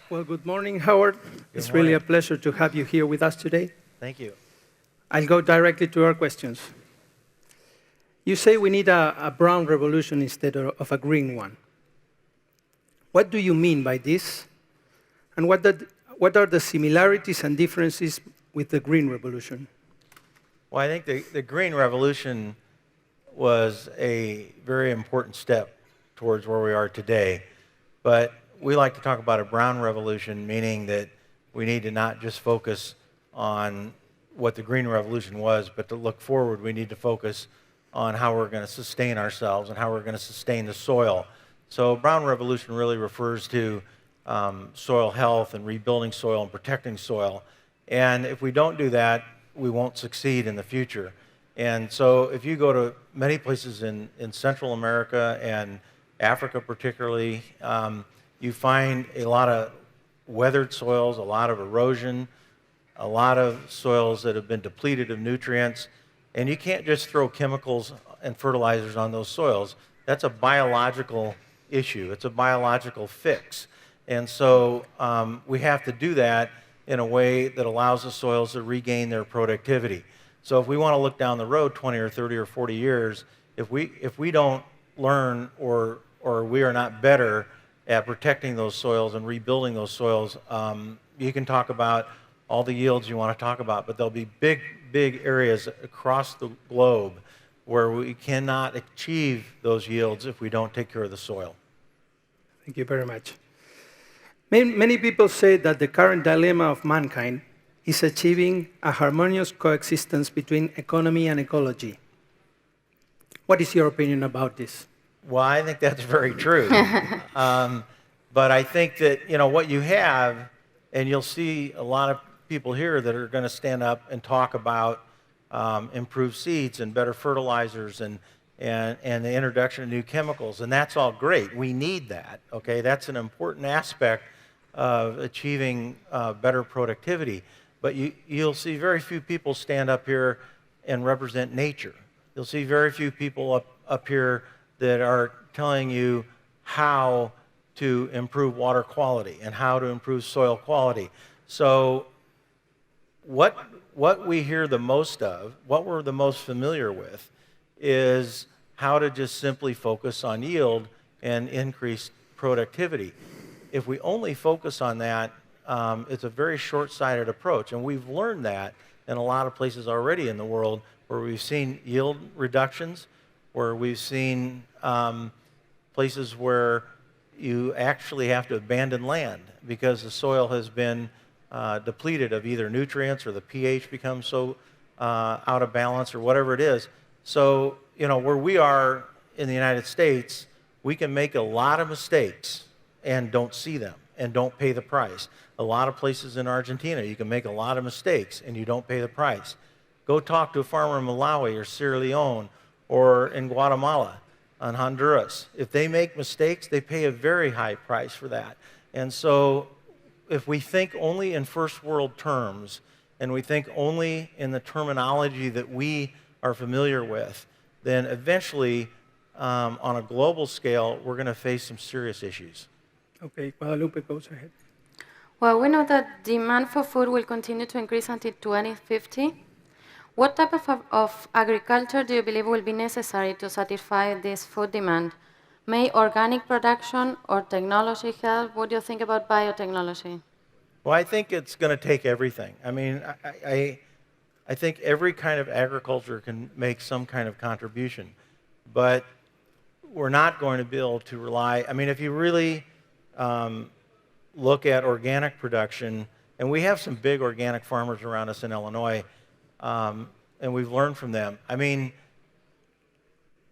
Well, good morning, Howard. It's really a pleasure to have you here with us today. Thank you. I'll go directly to our questions. You say we need a brown revolution instead of a green one. What do you mean by this? And what are the similarities and differences with the green revolution? Well, I think the Green Revolution was a very important step towards where we are today. But we like to talk about a brown revolution, meaning that we need to not just focus on what the Green Revolution was, but to look forward, we need to focus on how we're going to sustain ourselves and how we're going to sustain the soil. So brown revolution really refers to soil health and rebuilding soil and protecting soil. And if we don't do that, we won't succeed in the future. And so if you go to many places in Central America and Africa particularly, you find a lot of weathered soils, a lot of erosion, a lot of soils that have been depleted of nutrients. And you can't just throw chemicals and fertilizers on those soils. That's a biological issue. It's a biological fix. And so we have to do that in a way that allows the soils to regain their productivity. So if we want to look down the road 20 or 30 or 40 years, if we don't learn or we are not better at protecting those soils and rebuilding those soils, you can talk about all the yields you want to talk about, but there'll be big areas across the globe where we cannot achieve those yields if we don't take care of the soil. Thank you very much. Many people say that the current dilemma of mankind is achieving a harmonious coexistence between economy and ecology. What is your opinion about this? Well, I think that's very true. But I think that, what you have, and you'll see a lot of people here that are going to stand up and talk about improved seeds and better fertilizers and the introduction of new chemicals, and that's all great. We need that, okay? That's an important aspect of achieving better productivity. But you'll see very few people stand up here and represent nature. You'll see very few people up here that are telling you how to improve water quality and how to improve soil quality. So what we hear the most of, what we're the most familiar with, is how to just simply focus on yield and increase productivity. If we only focus on that, it's a very short-sighted approach, and we've learned that in a lot of places already in the world where we've seen yield reductions, where we've seen places where you actually have to abandon land because the soil has been depleted of either nutrients or the pH becomes so out of balance or whatever it is. So, where we are in the United States, we can make a lot of mistakes and don't see them and don't pay the price. A lot of places in Argentina, you can make a lot of mistakes and you don't pay the price. Go talk to a farmer in Malawi or Sierra Leone or in Guatemala and Honduras. If they make mistakes, they pay a very high price for that. And so if we think only in first world terms and we think only in the terminology that we are familiar with, then eventually on a global scale, we're going to face some serious issues. Okay, Guadalupe goes ahead. Well, we know that demand for food will continue to increase until 2050. What type of agriculture do you believe will be necessary to satisfy this food demand? May organic production or technology help? What do you think about biotechnology? Well, I think it's going to take everything. I mean, I think every kind of agriculture can make some kind of contribution, but we're not going to be able to rely. I mean, if you really look at organic production, and we have some big organic farmers around us in Illinois, and we've learned from them. I mean,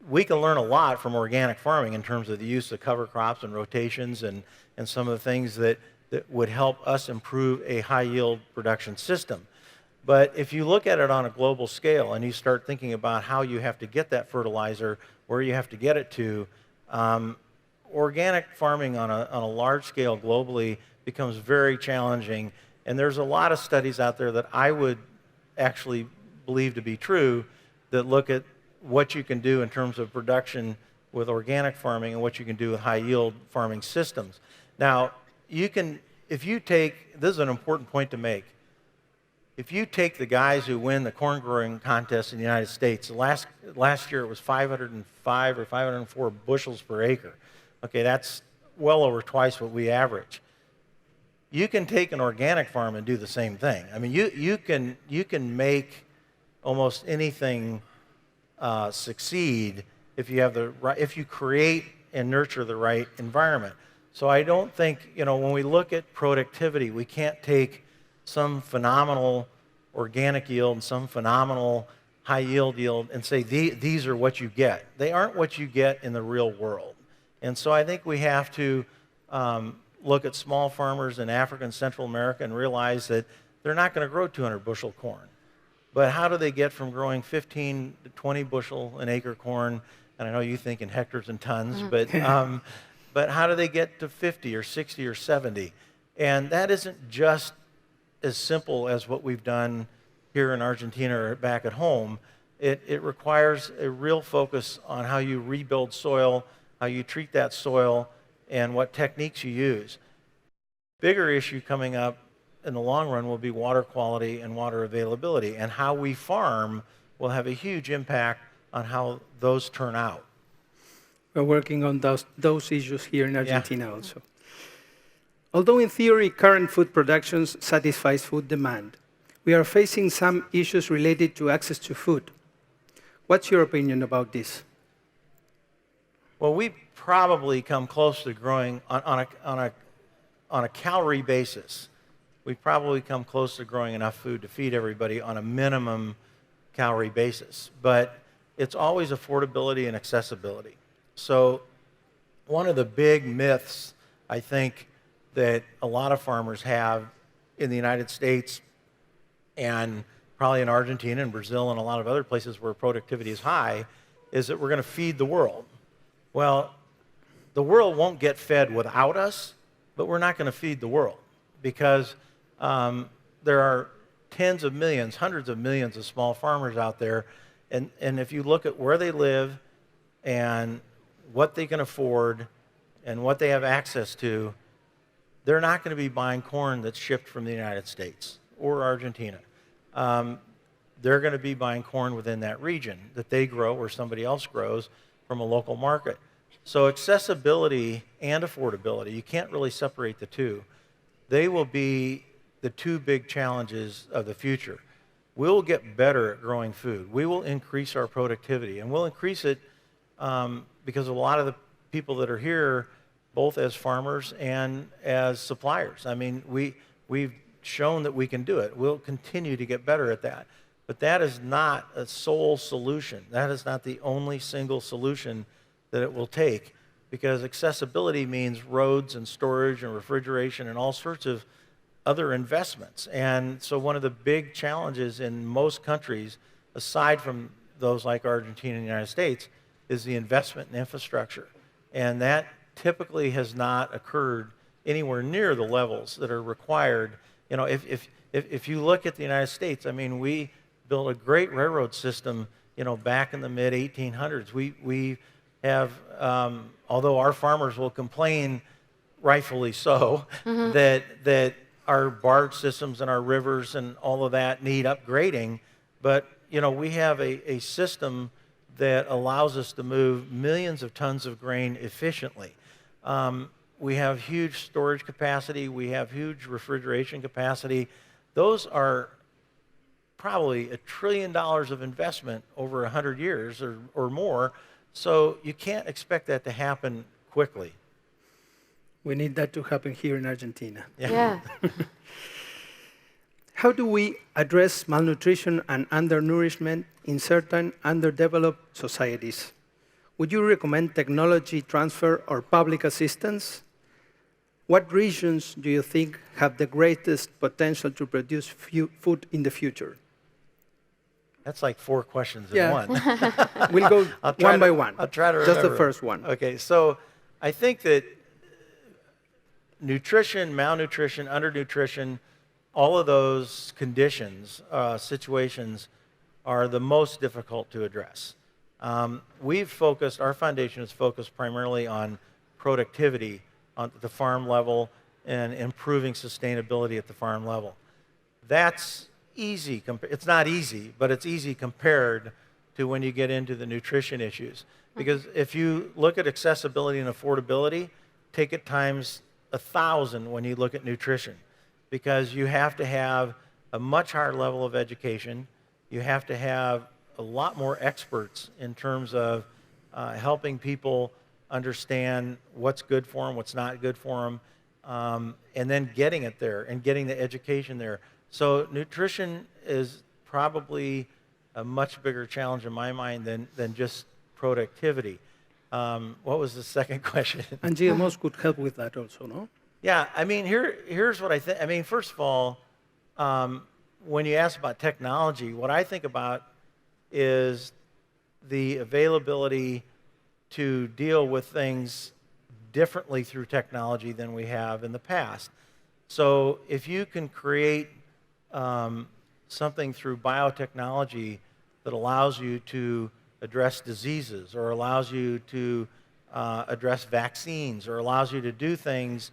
we can learn a lot from organic farming in terms of the use of cover crops and rotations and some of the things that would help us improve a high-yield production system. But if you look at it on a global scale and you start thinking about how you have to get that fertilizer, where you have to get it to, organic farming on a large scale globally becomes very challenging. And there's a lot of studies out there that I would actually believe to be true that look at what you can do in terms of production with organic farming and what you can do with high-yield farming systems. Now, you can if you take, this is an important point to make, if you take the guys who win the corn growing contest in the United States, last year it was 505 or 504 bushels per acre. Okay, that's well over twice what we average. You can take an organic farm and do the same thing. I mean, you can make almost anything succeed if you have if you create and nurture the right environment. So I don't think, when we look at productivity, we can't take some phenomenal organic yield and some phenomenal high yield and say these are what you get. They aren't what you get in the real world. And so I think we have to look at small farmers in Africa and Central America and realize that they're not going to grow 200 bushel corn. But how do they get from growing 15 to 20 bushel an acre corn, and I know you think in hectares and tons, but how do they get to 50 or 60 or 70? And that isn't just as simple as what we've done here in Argentina or back at home. It requires a real focus on how you rebuild soil, how you treat that soil, and what techniques you use. Bigger issue coming up in the long run will be water quality and water availability, and how we farm will have a huge impact on how those turn out. We're working on those issues here in Argentina also. Although in theory current food production satisfies food demand, we are facing some issues related to access to food. What's your opinion about this? Well, we probably come close to growing on a calorie basis. We probably come close to growing enough food to feed everybody on a minimum calorie basis. But it's always affordability and accessibility. So one of the big myths, I think, that a lot of farmers have in the United States and probably in Argentina and Brazil and a lot of other places where productivity is high, is that we're going to feed the world. Well, the world won't get fed without us, but we're not going to feed the world because there are tens of millions, hundreds of millions of small farmers out there. And if you look at where they live and what they can afford and what they have access to, they're not going to be buying corn that's shipped from the United States or Argentina. They're going to be buying corn within that region that they grow or somebody else grows from a local market. So accessibility and affordability, you can't really separate the two. They will be the two big challenges of the future. We'll get better at growing food. We will increase our productivity, and we'll increase it because a lot of the people that are here, both as farmers and as suppliers. I mean, we've shown that we can do it. We'll continue to get better at that. But that is not a sole solution. That is not the only single solution that it will take, because accessibility means roads and storage and refrigeration and all sorts of other investments. And so one of the big challenges in most countries, aside from those like Argentina and the United States, is the investment in infrastructure. And that typically has not occurred anywhere near the levels that are required. You know, if you look at the United States, I mean, we built a great railroad system, back in the mid-1800s. We have, although our farmers will complain, rightfully so, that our barge systems and our rivers and all of that need upgrading, but we have a system that allows us to move millions of tons of grain efficiently. We have huge storage capacity. We have huge refrigeration capacity. Those are probably $1 trillion of investment over 100 years or more. So you can't expect that to happen quickly. We need that to happen here in Argentina. Yeah. How do we address malnutrition and undernourishment in certain underdeveloped societies? Would you recommend technology transfer or public assistance? What regions do you think have the greatest potential to produce food in the future? That's like 4 questions in one. We'll go one by one. I'll try to remember. Just the first one. Okay, so I think that nutrition, malnutrition, undernutrition, all of those conditions, situations, are the most difficult to address. Our foundation is focused primarily on productivity on the farm level and improving sustainability at the farm level. That's easy. It's not easy, but it's easy compared to when you get into the nutrition issues. Because if you look at accessibility and affordability, take it times 1,000 when you look at nutrition. Because you have to have a much higher level of education. You have to have a lot more experts in terms of helping people understand what's good for them, what's not good for them, and then getting it there and getting the education there. So nutrition is probably a much bigger challenge in my mind than just productivity. What was the second question? And GMOs could help with that also, no? Yeah, I mean, here's what I think. I mean, first of all, when you ask about technology, what I think about is the availability to deal with things differently through technology than we have in the past. So if you can create something through biotechnology that allows you to address diseases or allows you to address vaccines or allows you to do things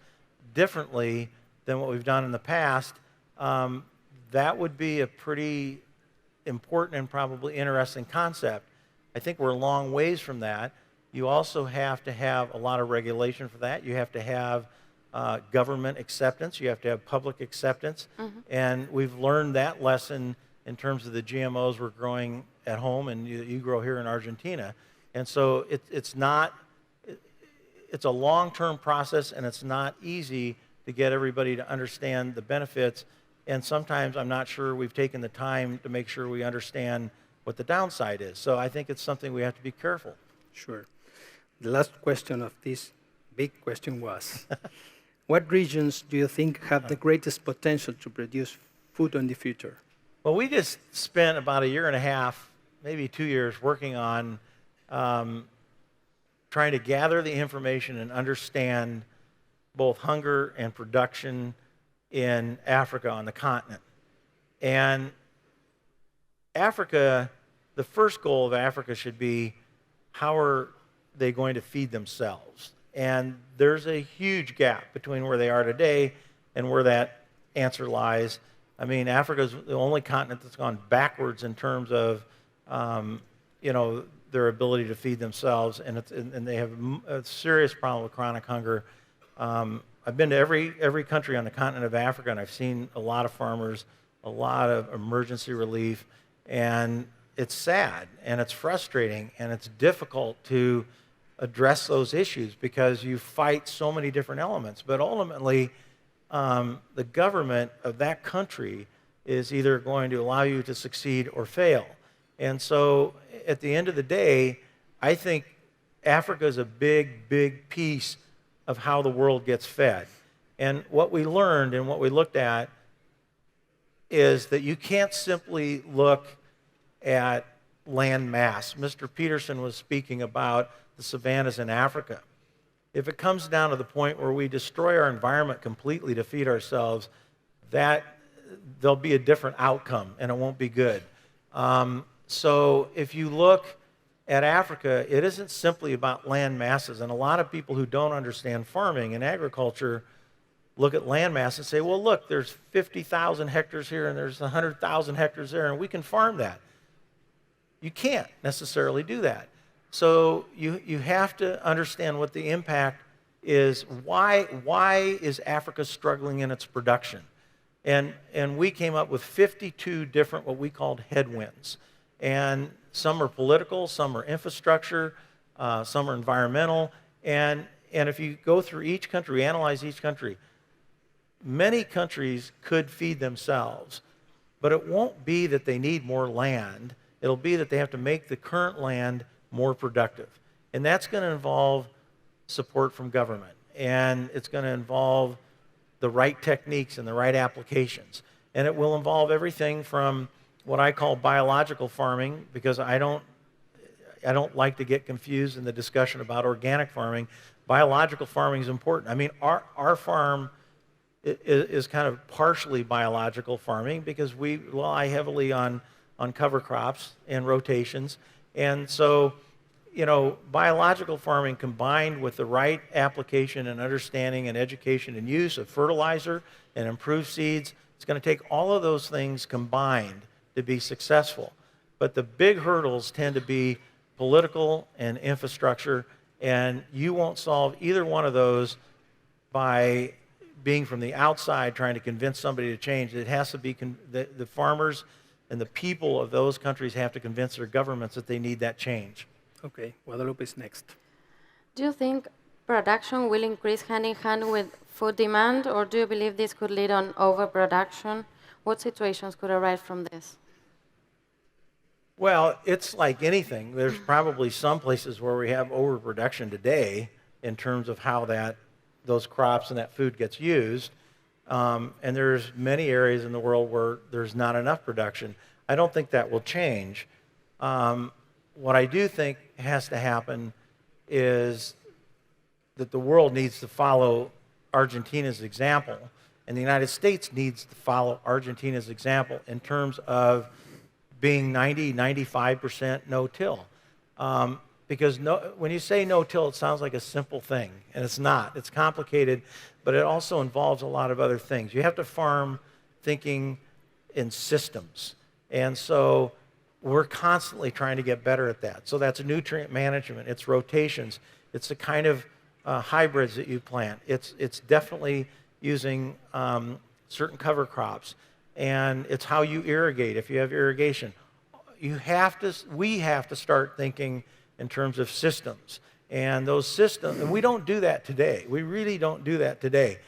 differently than what we've done in the past, that would be a pretty important and probably interesting concept. I think we're a long ways from that. You also have to have a lot of regulation for that. You have to have government acceptance. You have to have public acceptance. And we've learned that lesson in terms of the GMOs we're growing at home and you grow here in Argentina. And so it's a long-term process, and it's not easy to get everybody to understand the benefits. And sometimes I'm not sure we've taken the time to make sure we understand what the downside is. So I think it's something we have to be careful. Sure. The last question of this big question was, what regions do you think have the greatest potential to produce food in the future? Well, we just spent about 1.5 years, maybe 2 years, working on trying to gather the information and understand both hunger and production in Africa on the continent. And Africa, the first goal of Africa should be, how are they going to feed themselves? And there's a huge gap between where they are today and where that answer lies. I mean, Africa is the only continent that's gone backwards in terms of, their ability to feed themselves, and they have a serious problem with chronic hunger. I've been to every country on the continent of Africa, and I've seen a lot of farmers, a lot of emergency relief, and it's sad, and it's frustrating, and it's difficult to address those issues because you fight so many different elements. But ultimately, the government of that country is either going to allow you to succeed or fail. And so at the end of the day, I think Africa is a big, big piece of how the world gets fed. And what we learned and what we looked at is that you can't simply look at land mass. Mr. Peterson was speaking about the savannas in Africa. If it comes down to the point where we destroy our environment completely to feed ourselves, there'll be a different outcome, and it won't be good. So if you look at Africa, it isn't simply about land masses. And a lot of people who don't understand farming and agriculture look at land mass and say, well, look, there's 50,000 hectares here and there's 100,000 hectares there, and we can farm that. You can't necessarily do that. So you have to understand what the impact is. Why is Africa struggling in its production? And we came up with 52 different what we called headwinds. And some are political, some are infrastructure, some are environmental. And if you go through each country, analyze each country, many countries could feed themselves, but it won't be that they need more land. It'll be that they have to make the current land more productive. And that's going to involve support from government. And it's going to involve the right techniques and the right applications. And it will involve everything from what I call biological farming, because I don't like to get confused in the discussion about organic farming. Biological farming is important. I mean, our farm is kind of partially biological farming because we rely heavily on cover crops and rotations. And so biological farming combined with the right application and understanding and education and use of fertilizer and improved seeds, it's going to take all of those things combined to be successful. But the big hurdles tend to be political and infrastructure, and you won't solve either one of those by being from the outside trying to convince somebody to change. It has to be the farmers and the people of those countries have to convince their governments that they need that change. Okay, Guadalupe is next. Do you think production will increase hand in hand with food demand, or do you believe this could lead on overproduction? What situations could arise from this? Well, it's like anything. There's probably some places where we have overproduction today in terms of how those crops and that food gets used. And there's many areas in the world where there's not enough production. I don't think that will change. What I do think has to happen is that the world needs to follow Argentina's example, and the United States needs to follow Argentina's example in terms of being 95% no-till. Because when you say no-till, it sounds like a simple thing, and it's not. It's complicated, but it also involves a lot of other things. You have to farm thinking in systems, and so we're constantly trying to get better at that. So that's nutrient management, it's rotations, it's the kind of hybrids that you plant. It's definitely using certain cover crops, and it's how you irrigate if you have irrigation. We have to start thinking in terms of systems. And those systems, and we don't do that today. We really don't do that today.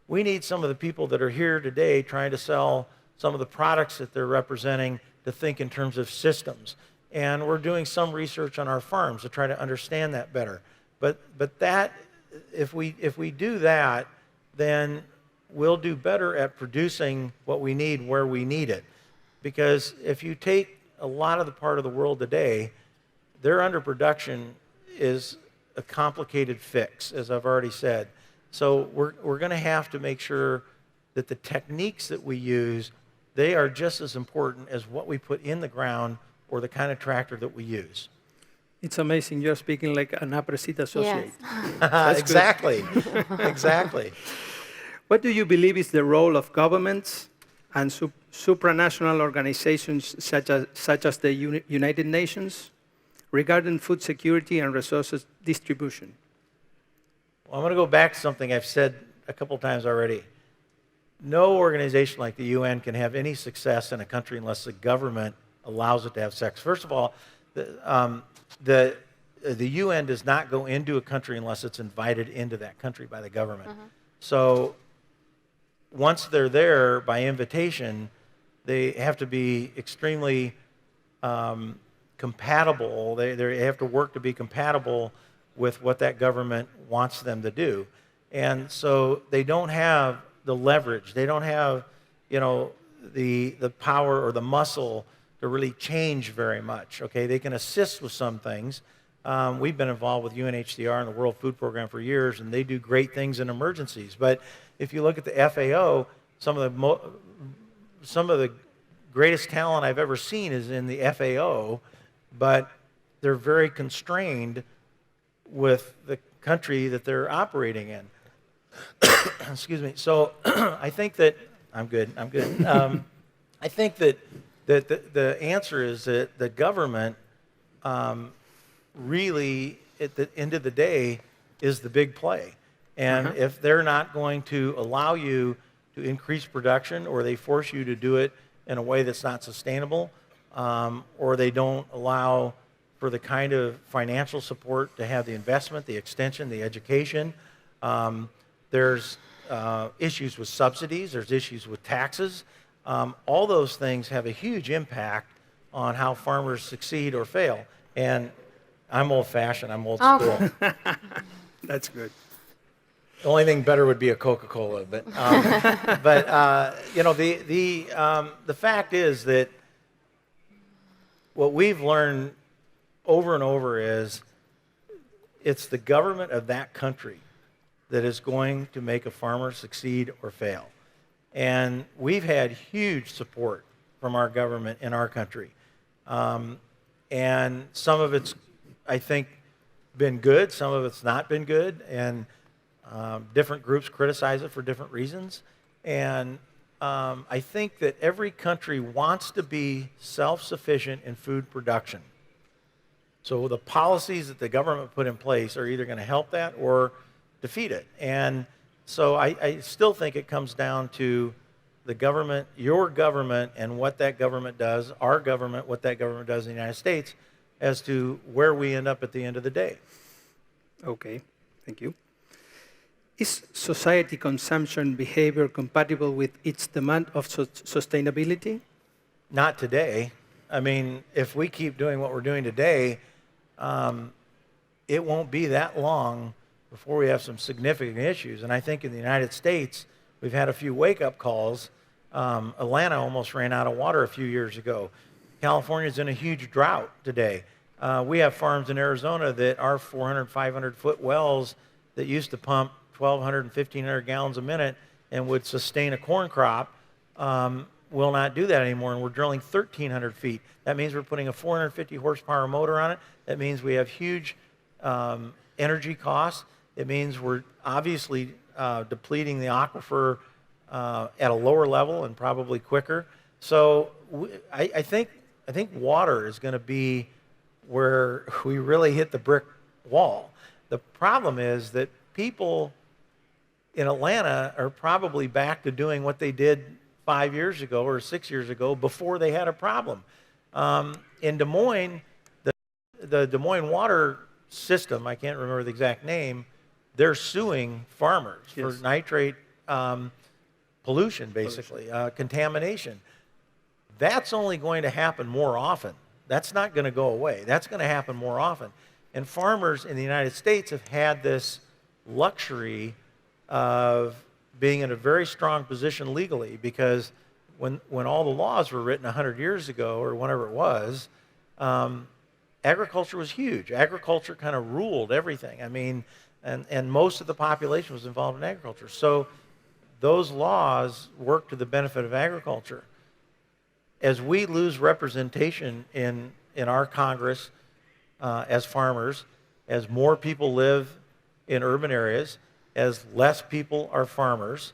We need some of the people that are here today trying to sell some of the products that they're representing to think in terms of systems. And we're doing some research on our farms to try to understand that better. But that, if we do that, then we'll do better at producing what we need where we need it. Because if you take a lot of the part of the world today, their underproduction is a complicated fix, as I've already said. So we're going to have to make sure that the techniques that we use, they are just as important as what we put in the ground or the kind of tractor that we use. It's amazing. You're speaking like an upper seat associate. Yes. Exactly. Exactly. What do you believe is the role of governments and supranational organizations such as the United Nations regarding food security and resources distribution? Well, I'm going to go back to something I've said a couple times already. No organization like the UN can have any success in a country unless the government allows it to have sex. First of all, the UN does not go into a country unless it's invited into that country by the government. Mm-hmm. So once they're there by invitation, they have to be extremely compatible. They have to work to be compatible with what that government wants them to do. And so they don't have the leverage. They don't have, the power or the muscle to really change very much. Okay, they can assist with some things. We've been involved with UNHCR and the World Food Program for years, and they do great things in emergencies. But if you look at the FAO, some of the greatest talent I've ever seen is in the FAO, but they're very constrained with the country that they're operating in. Excuse me. So I think that I'm good. I think that the answer is that the government really, at the end of the day, is the big play. And if they're not going to allow you to increase production, or they force you to do it in a way that's not sustainable, or they don't allow for the kind of financial support to have the investment, the extension, the education, there's issues with subsidies, there's issues with taxes. All those things have a huge impact on how farmers succeed or fail. And I'm old-fashioned, I'm old school. Okay. That's good. The only thing better would be a Coca-Cola, but the fact is that what we've learned over and over is it's the government of that country that is going to make a farmer succeed or fail. And we've had huge support from our government in our country. And some of it's I think, been good. Some of it's not been good. And different groups criticize it for different reasons. And I think that every country wants to be self-sufficient in food production. So the policies that the government put in place are either going to help that or defeat it. And so I still think it comes down to the government, your government, and what that government does, our government, what that government does in the United States, as to where we end up at the end of the day. Okay, thank you. Is society consumption behavior compatible with its demand of sustainability? Not today. I mean, if we keep doing what we're doing today, it won't be that long before we have some significant issues. And I think in the United States, we've had a few wake-up calls. Atlanta almost ran out of water a few years ago. California's in a huge drought today. We have farms in Arizona that are 400, 500-foot wells that used to pump 1,200 and 1,500 gallons a minute and would sustain a corn crop, will not do that anymore, and we're drilling 1,300 feet. That means we're putting a 450 horsepower motor on it. That means we have huge energy costs. It means we're obviously depleting the aquifer at a lower level and probably quicker. So I think water is going to be where we really hit the brick wall. The problem is that people in Atlanta are probably back to doing what they did 5 years ago or 6 years ago before they had a problem. In Des Moines, the Des Moines water system, I can't remember the exact name, they're suing farmers for nitrate pollution, basically, contamination. That's only going to happen more often. That's not going to go away. That's going to happen more often. And farmers in the United States have had this luxury of being in a very strong position legally, because when all the laws were written 100 years ago or whenever it was, agriculture was huge. Agriculture kind of ruled everything. I mean, and most of the population was involved in agriculture. So those laws work to the benefit of agriculture. As we lose representation in our Congress as farmers, as more people live in urban areas, as less people are farmers,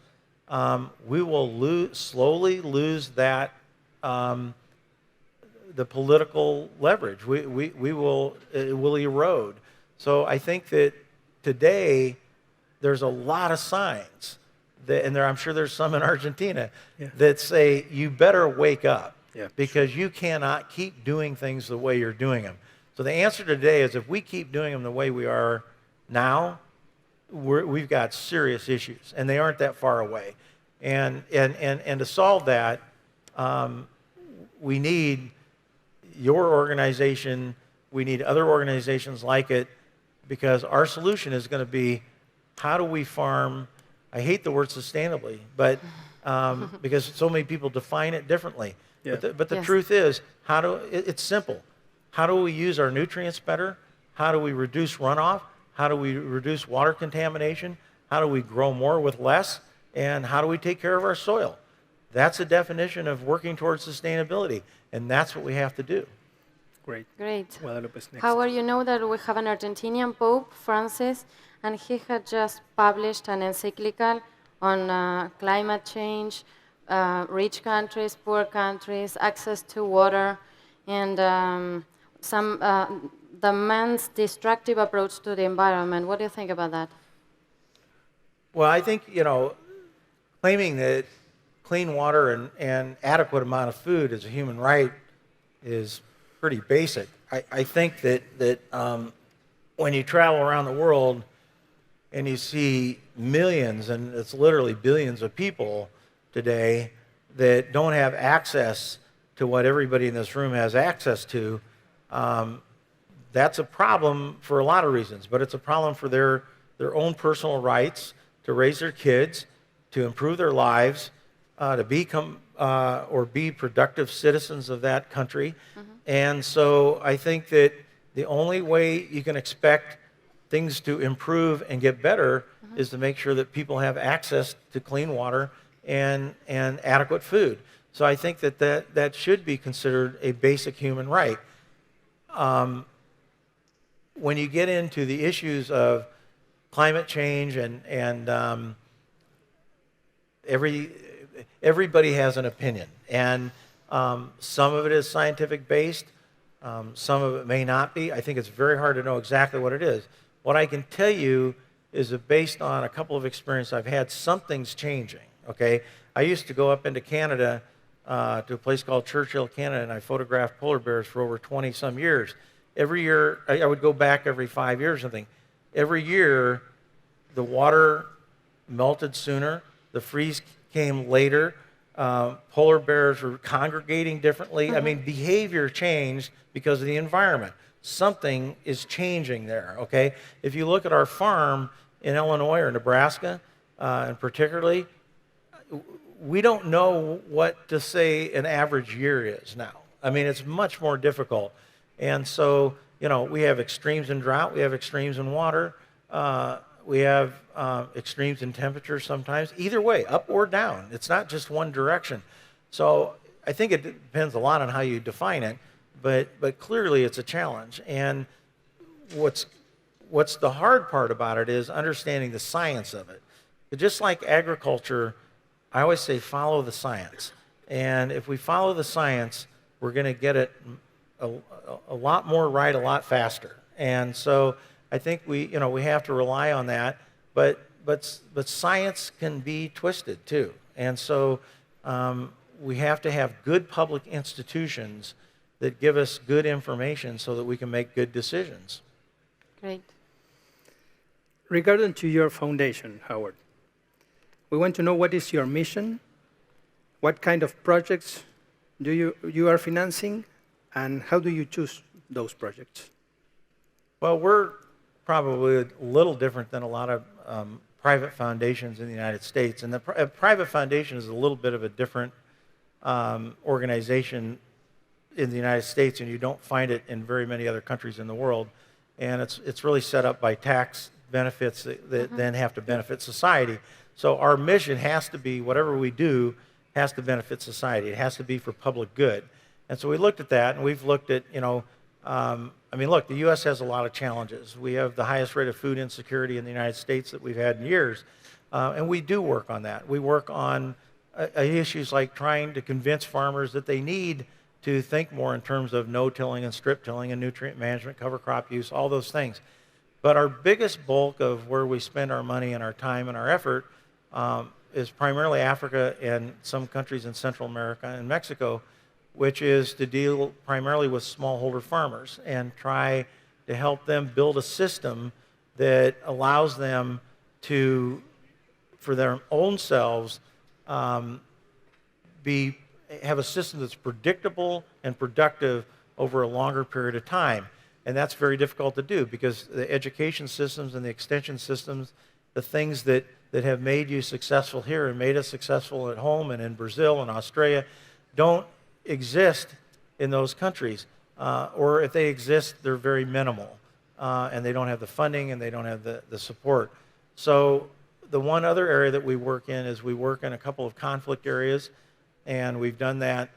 we will slowly lose that, the political leverage. It will erode. So I think that today there's a lot of signs, and I'm sure there's some in Argentina, that say you better wake up, because you cannot keep doing things the way you're doing them. So the answer today is, if we keep doing them the way we are now, we've got serious issues, and they aren't that far away. And to solve that, we need your organization, we need other organizations like it, because our solution is going to be, how do we farm, I hate the word sustainably, but because so many people define it differently. But the truth is, it's simple. How do we use our nutrients better? How do we reduce runoff? How do we reduce water contamination? How do we grow more with less? And how do we take care of our soil? That's a definition of working towards sustainability, and that's what we have to do. Great. Great. Guadalupe's next. However, you know that we have an Argentinian Pope, Francis, and he had just published an encyclical on climate change, rich countries, poor countries, access to water, and the man's destructive approach to the environment. What do you think about that? Well, I think, claiming that clean water and adequate amount of food is a human right is pretty basic. I think that when you travel around the world and you see millions, and it's literally billions of people today that don't have access to what everybody in this room has access to, that's a problem for a lot of reasons, but it's a problem for their own personal rights to raise their kids, to improve their lives, to become or be productive citizens of that country. And so I think that the only way you can expect things to improve and get better is to make sure that people have access to clean water and adequate food. So I think that should be considered a basic human right. when you get into the issues of climate change and everybody has an opinion, and some of it is scientific based, some of it may not be. I think it's very hard to know exactly what it is. What I can tell you is that based on a couple of experiences I've had, something's changing, okay? I used to go up into Canada to a place called Churchill, Canada, and I photographed polar bears for over 20-some years. Every year, I would go back every 5 years or something. Every year, the water melted sooner, the freeze came later, polar bears were congregating differently. I mean, behavior changed because of the environment. Something is changing there, okay? If you look at our farm in Illinois or Nebraska, and particularly, we don't know what to say an average year is now. I mean, it's much more difficult. And so, you know, we have extremes in drought, we have extremes in water, we have extremes in temperature sometimes. Either way, up or down. It's not just one direction. So I think it depends a lot on how you define it, but clearly it's a challenge. And what's the hard part about it is understanding the science of it. But just like agriculture, I always say follow the science. And if we follow the science, we're going to get it a lot more right a lot faster. And so I think we have to rely on that, but science can be twisted too. And so we have to have good public institutions that give us good information so that we can make good decisions. Great. Regarding to your foundation, Howard, we want to know what is your mission, what kind of projects you are financing, and how do you choose those projects? Well, we're probably a little different than a lot of private foundations in the United States. And a private foundation is a little bit of a different organization in the United States, and you don't find it in very many other countries in the world. And it's really set up by tax benefits that then have to benefit society. So our mission has to be, whatever we do, has to benefit society. It has to be for public good. And so we looked at that, and we've looked at, I mean, look, the U.S. has a lot of challenges. We have the highest rate of food insecurity in the United States that we've had in years, and we do work on that. We work on issues like trying to convince farmers that they need to think more in terms of no-tilling and strip-tilling and nutrient management, cover crop use, all those things. But our biggest bulk of where we spend our money and our time and our effort is primarily Africa and some countries in Central America and Mexico, which is to deal primarily with smallholder farmers and try to help them build a system that allows them to, for their own selves, have a system that's predictable and productive over a longer period of time. And that's very difficult to do because the education systems and the extension systems, the things that have made you successful here and made us successful at home and in Brazil and Australia, don't exist in those countries. Or if they exist, they're very minimal. And they don't have the funding and they don't have the support. So the one other area that we work in is we work in a couple of conflict areas, and we've done that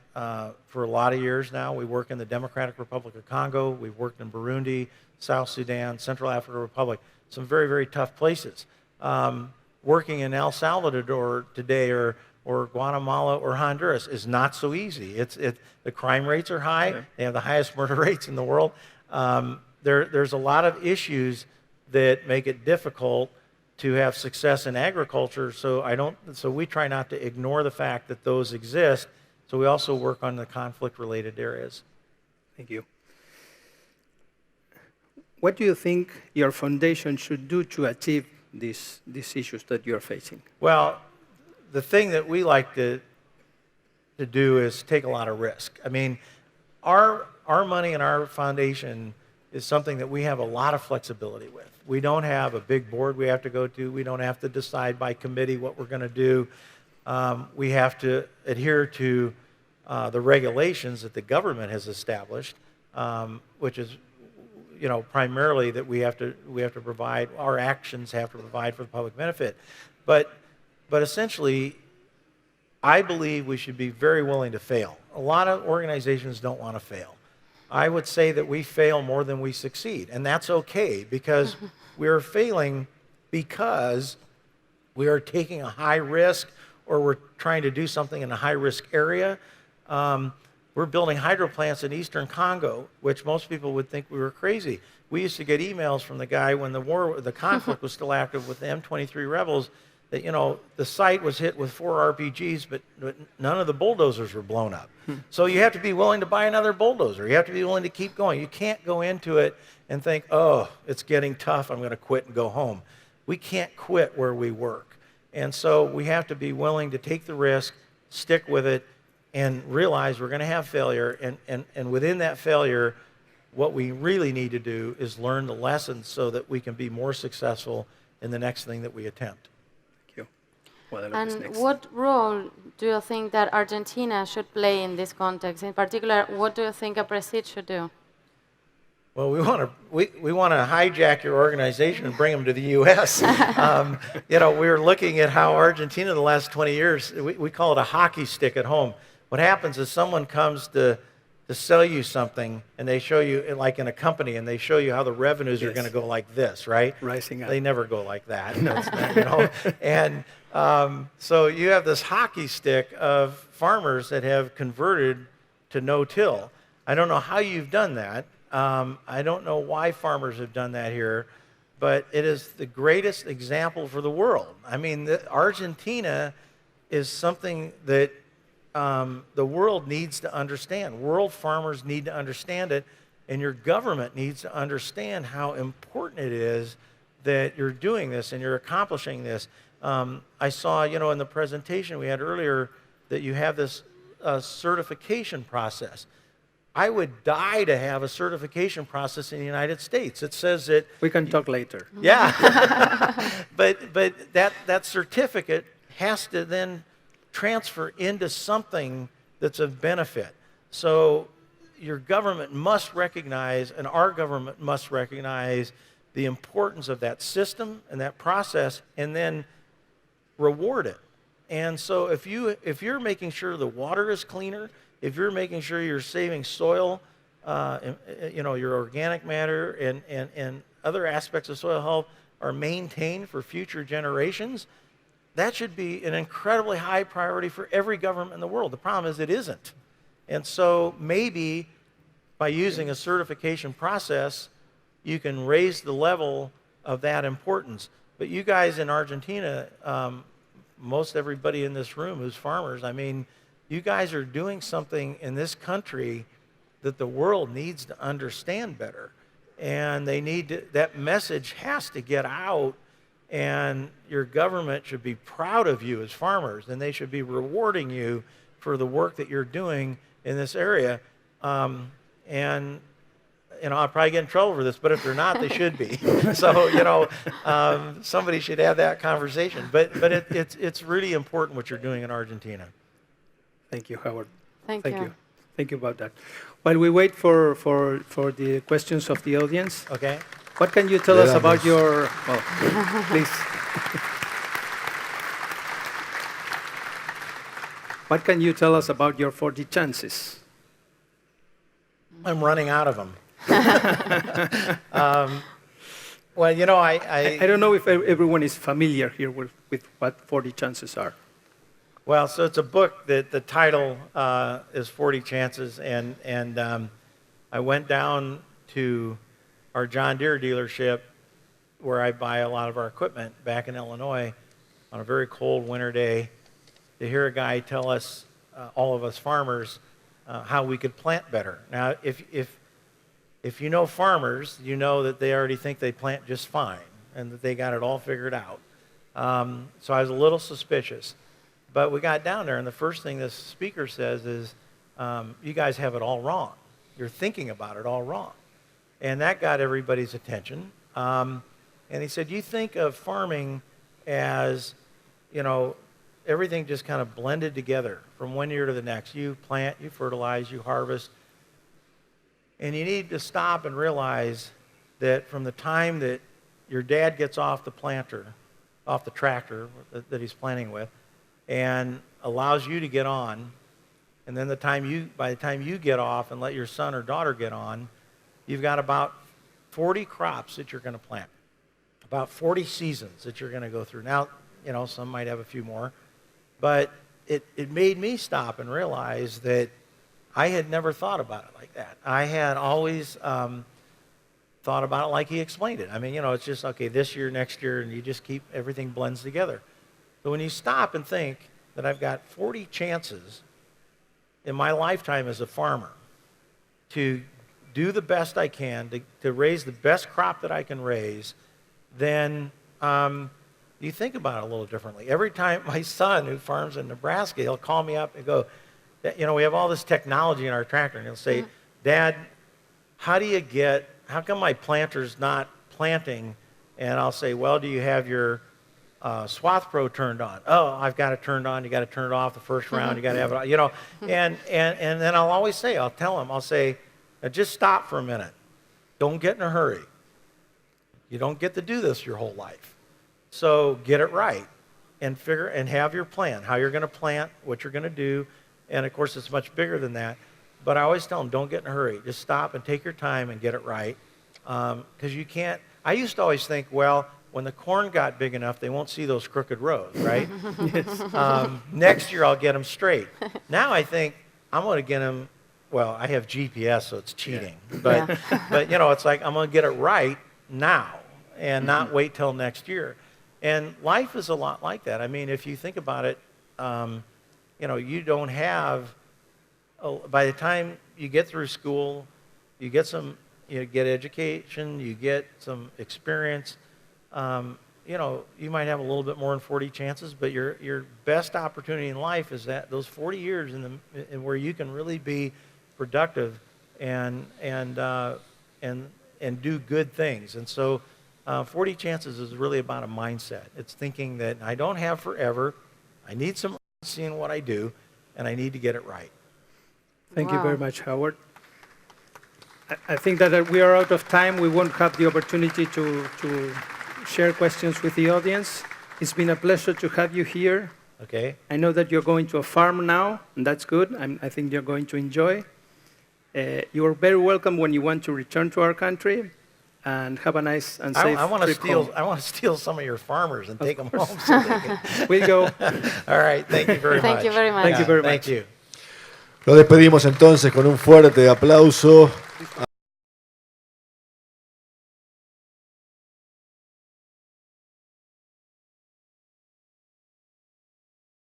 for a lot of years now. We work in the Democratic Republic of Congo. We've worked in Burundi, South Sudan, Central African Republic, some very, very tough places. Working in El Salvador today or Guatemala or Honduras is not so easy. The crime rates are high. Yeah. They have the highest murder rates in the world. There's a lot of issues that make it difficult to have success in agriculture. So we try not to ignore the fact that those exist. So we also work on the conflict-related areas. Thank you. What do you think your foundation should do to achieve these issues that you're facing? Well, the thing that we like to do is take a lot of risk. I mean, our money in our foundation is something that we have a lot of flexibility with. We don't have a big board we have to go to. We don't have to decide by committee what we're going to do. We have to adhere to the regulations that the government has established, which is, primarily that we have to provide, our actions have to provide for the public benefit. But essentially, I believe we should be very willing to fail. A lot of organizations don't want to fail. I would say that we fail more than we succeed. And that's okay, because we're failing because we are taking a high risk, or we're trying to do something in a high-risk area. We're building hydro plants in eastern Congo, which most people would think we were crazy. We used to get emails from the guy when the conflict was still active with the M23 rebels, that, the site was hit with 4 RPGs, but none of the bulldozers were blown up. So you have to be willing to buy another bulldozer. You have to be willing to keep going. You can't go into it and think, oh, it's getting tough, I'm going to quit and go home. We can't quit where we work. And so we have to be willing to take the risk, stick with it, and realize we're going to have failure. And within that failure, what we really need to do is learn the lessons so that we can be more successful in the next thing that we attempt. Thank you. Well, And what role do you think that Argentina should play in this context? In particular, what do you think a president should do? Well, we want to hijack your organization and bring them to the U.S. We were looking at how Argentina in the last 20 years, we call it a hockey stick at home. What happens is someone comes to sell you something, and they show you, like in a company, and they show you how the revenues are going to go like this, right? Rising up. They never go like that. And so you have this hockey stick of farmers that have converted to no-till. I don't know how you've done that. I don't know why farmers have done that here, but it is the greatest example for the world. I mean, Argentina is something that the world needs to understand. World farmers need to understand it, and your government needs to understand how important it is that you're doing this and you're accomplishing this. I saw, in the presentation we had earlier, that you have this certification process. I would die to have a certification process in the United States. It says that... We can talk later. Yeah. but that certificate has to then transfer into something that's of benefit. So your government must recognize, and our government must recognize, the importance of that system and that process, and then reward it. And so if you're making sure the water is cleaner, if you're making sure you're saving soil, your organic matter and other aspects of soil health are maintained for future generations, that should be an incredibly high priority for every government in the world. The problem is it isn't. And so maybe by using a certification process, you can raise the level of that importance. But you guys in Argentina, most everybody in this room who's farmers, I mean, you guys are doing something in this country that the world needs to understand better. And that message has to get out, and your government should be proud of you as farmers, and they should be rewarding you for the work that you're doing in this area. And I'll probably get in trouble for this, but if they're not, they should be. So, somebody should have that conversation. But it's really important what you're doing in Argentina. Thank you, Howard. Thank you. Thank you about that. While we wait for the questions of the audience, Okay. what can you tell us about your... Oh, please. What can you tell us about your 40 chances? I'm running out of them. Well, I don't know if everyone is familiar here with what 40 chances are. Well, so it's a book that the title is 40 Chances, and I went down to our John Deere dealership where I buy a lot of our equipment back in Illinois on a very cold winter day to hear a guy tell us, all of us farmers, how we could plant better. Now, if you know farmers, you know that they already think they plant just fine and that they got it all figured out. So I was a little suspicious. But we got down there, and the first thing this speaker says is, you guys have it all wrong. You're thinking about it all wrong. And that got everybody's attention. And he said, you think of farming as, everything just kind of blended together from one year to the next. You plant, you fertilize, you harvest. And you need to stop and realize that from the time that your dad gets off the tractor that he's planting with, and allows you to get on, And then by the time you get off and let your son or daughter get on, you've got about 40 crops that you're going to plant, about 40 seasons that you're going to go through. Now, some might have a few more, but it made me stop and realize that I had never thought about it like that. I had always thought about it like he explained it. I mean, it's just, okay, this year, next year, and you just keep, everything blends together. But when you stop and think that I've got 40 chances in my lifetime as a farmer to do the best I can, to raise the best crop that I can raise, then you think about it a little differently. Every time my son, who farms in Nebraska, he'll call me up and go, we have all this technology in our tractor, and he'll say, Dad, how come my planter's not planting? And I'll say, well, do you have your Swath Pro turned on? Oh, I've got it turned on. You got to turn it off the first round. You got to have it, and then I'll tell him, I'll say, now just stop for a minute. Don't get in a hurry. You don't get to do this your whole life. So get it right and have your plan, how you're going to plant, what you're going to do. And of course, it's much bigger than that. But I always tell them, don't get in a hurry. Just stop and take your time and get it right. Because you can't, I used to always think, well, when the corn got big enough, they won't see those crooked rows, right? Next year, I'll get them straight. Now I think I'm going to get them, well, I have GPS, so it's cheating. Yeah. But it's like I'm going to get it right now and not wait till next year. And life is a lot like that. I mean, if you think about it, you don't have, by the time you get through school, you get education, you get some experience, you might have a little bit more than 40 chances, but your best opportunity in life is that those 40 years in where you can really be productive and do good things. And so 40 chances is really about a mindset. It's thinking that I don't have forever, I need some seeing what I do, and I need to get it right. Thank you very much, Howard. I think that we are out of time. We won't have the opportunity to share questions with the audience. It's been a pleasure to have you here. Okay. I know that you're going to a farm now, and that's good. I think you're going to enjoy. You are very welcome when you want to return to our country, and have a nice and safe trip home. I want to steal some of your farmers and take them home. So they can... We'll go. All right. Thank you very much. Thank you very much. Thank you very much. Thank you. Lo despedimos entonces con un fuerte aplauso.